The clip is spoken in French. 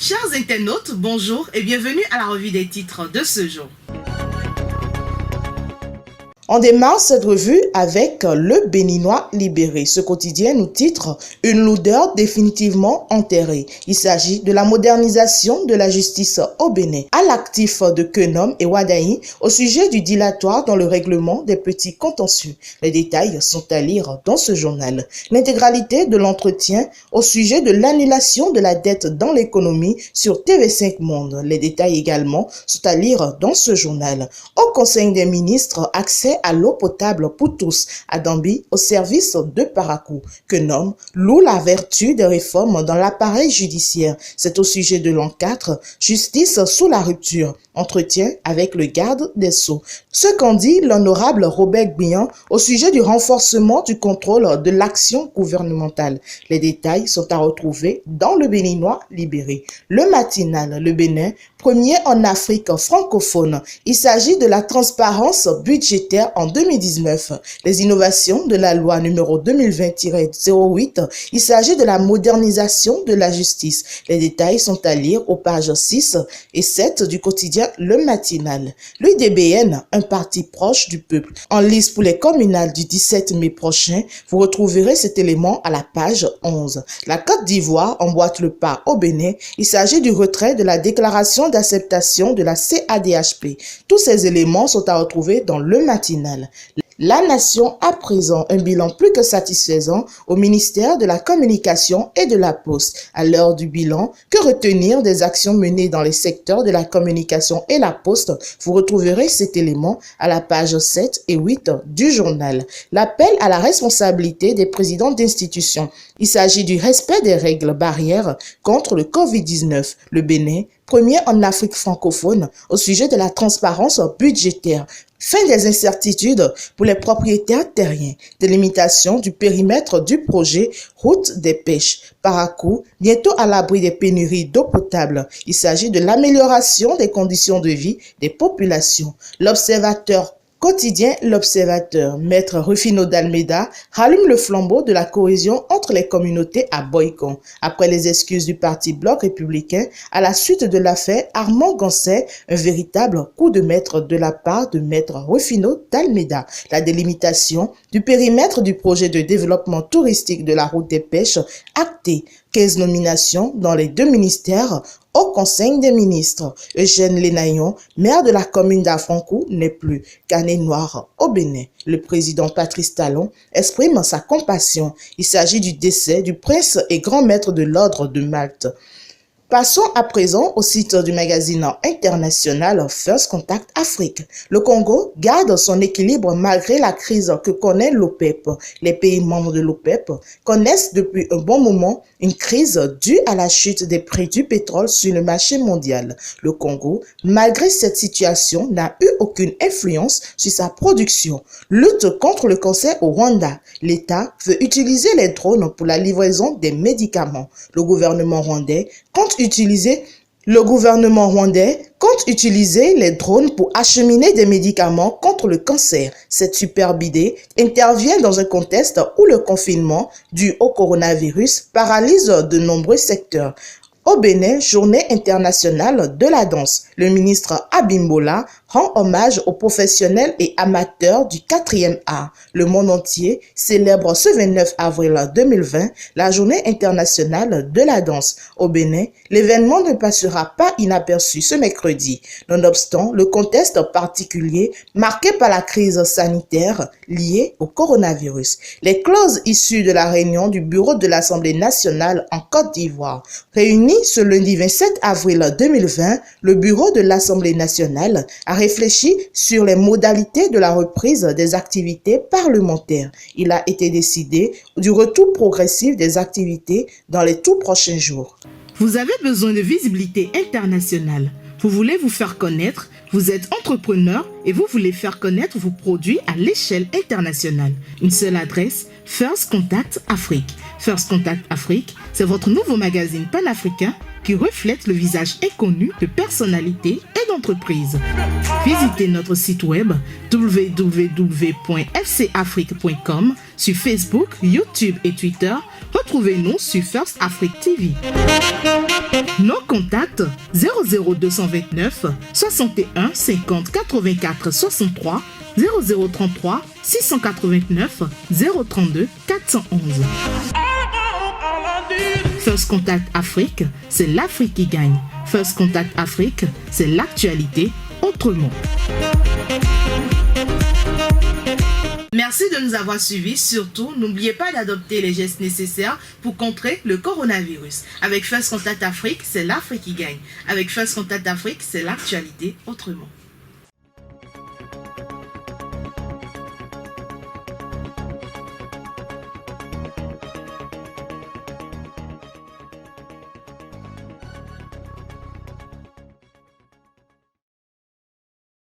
Chers internautes, bonjour et bienvenue à la revue des titres de ce jour. On démarre cette revue avec Le Béninois libéré. Ce quotidien nous titre « Une lourdeur définitivement enterrée ». Il s'agit de la modernisation de la justice au Bénin. À l'actif de Kenom et Wadaï au sujet du dilatoire dans le règlement des petits contentieux. Les détails sont à lire dans ce journal. L'intégralité de l'entretien au sujet de l'annulation de la dette dans l'économie sur TV5 Monde. Les détails également sont à lire dans ce journal. Au Conseil des ministres, accès à l'eau potable pour tous, à Dambi, au service de Parakou. Kenom loue la vertu des réformes dans l'appareil judiciaire. C'est au sujet de l'an 4, justice sous la rupture. Entretien avec le garde des Sceaux. Ce qu'en dit l'honorable Robert Gbian au sujet du renforcement du contrôle de l'action gouvernementale. Les détails sont à retrouver dans Le Béninois libéré. Le matinal, le Bénin, premier en Afrique francophone. Il s'agit de la transparence budgétaire en 2019. Les innovations de la loi numéro 2020-08. Il s'agit de la modernisation de la justice. Les détails sont à lire aux pages 6 et 7 du quotidien Le Matinal. L'UDBN, un parti proche du peuple. En lice pour les communales du 17 mai prochain, vous retrouverez cet élément à la page 11. La Côte d'Ivoire emboîte le pas au Bénin. Il s'agit du retrait de la déclaration d'acceptation de la CADHP. Tous ces éléments sont à retrouver dans Le Matinal. La Nation à présent un bilan plus que satisfaisant au ministère de la Communication et de la Poste. À l'heure du bilan, que retenir des actions menées dans les secteurs de la communication et la Poste? Vous retrouverez cet élément à la page 7 et 8 du journal. L'appel à la responsabilité des présidents d'institutions. Il s'agit du respect des règles barrières contre le Covid-19. Le Bénin, premier en Afrique francophone au sujet de la transparence budgétaire. Fin des incertitudes pour les propriétaires terriens. Délimitation du périmètre du projet Route des pêches. Parakou, bientôt à l'abri des pénuries d'eau potable. Il s'agit de l'amélioration des conditions de vie des populations. L'observateur quotidien L'Observateur, Maître Rufino d'Almeida rallume le flambeau de la cohésion entre les communautés à Boycon. Après les excuses du parti Bloc républicain, à la suite de l'affaire Armand Gansset, un véritable coup de maître de la part de Maître Rufino d'Almeida. La délimitation du périmètre du projet de développement touristique de la route des pêches actée. 15 nominations dans les 2 ministères au Conseil des ministres. Eugène Lenayon, maire de la commune d'Afrankou, n'est plus. Carnet noir au Bénin. Le président Patrice Talon exprime sa compassion. Il s'agit du décès du prince et grand maître de l'ordre de Malte. Passons à présent au site du magazine international First Contact Afrique. Le Congo garde son équilibre malgré la crise que connaît l'OPEP. Les pays membres de l'OPEP connaissent depuis un bon moment une crise due à la chute des prix du pétrole sur le marché mondial. Le Congo, malgré cette situation, n'a eu aucune influence sur sa production. Lutte contre le cancer au Rwanda. L'État veut utiliser les drones pour la livraison des médicaments. Le gouvernement rwandais compte utiliser les drones pour acheminer des médicaments contre le cancer. Cette superbe idée intervient dans un contexte où le confinement dû au coronavirus paralyse de nombreux secteurs. Au Bénin, journée internationale de la danse. Le ministre Abimbola rend hommage aux professionnels et amateurs du 4e art. Le monde entier célèbre ce 29 avril 2020 la journée internationale de la danse. Au Bénin, l'événement ne passera pas inaperçu ce mercredi. Nonobstant le contexte particulier marqué par la crise sanitaire liée au coronavirus. Les clauses issues de la réunion du bureau de l'Assemblée nationale en Côte d'Ivoire. Réunis ce lundi 27 avril 2020, le bureau de l'Assemblée nationale a réfléchi sur les modalités de la reprise des activités parlementaires. Il a été décidé du retour progressif des activités dans les tout prochains jours. Vous avez besoin de visibilité internationale. Vous voulez vous faire connaître, vous êtes entrepreneur et vous voulez faire connaître vos produits à l'échelle internationale. Une seule adresse, First Contact Afrique. First Contact Afrique, c'est votre nouveau magazine panafricain qui reflète le visage inconnu de personnalités et d'entreprise. Visitez notre site web www.fcafrique.com sur Facebook, YouTube et Twitter. Retrouvez-nous sur First Afrique TV. Nos contacts 00229 61 50 84 63 0033 689 032 411. First Contact Afrique, c'est l'Afrique qui gagne. First Contact Afrique, c'est l'actualité autrement. Merci de nous avoir suivis. Surtout, n'oubliez pas d'adopter les gestes nécessaires pour contrer le coronavirus. Avec First Contact Afrique, c'est l'Afrique qui gagne. Avec First Contact Afrique, c'est l'actualité autrement.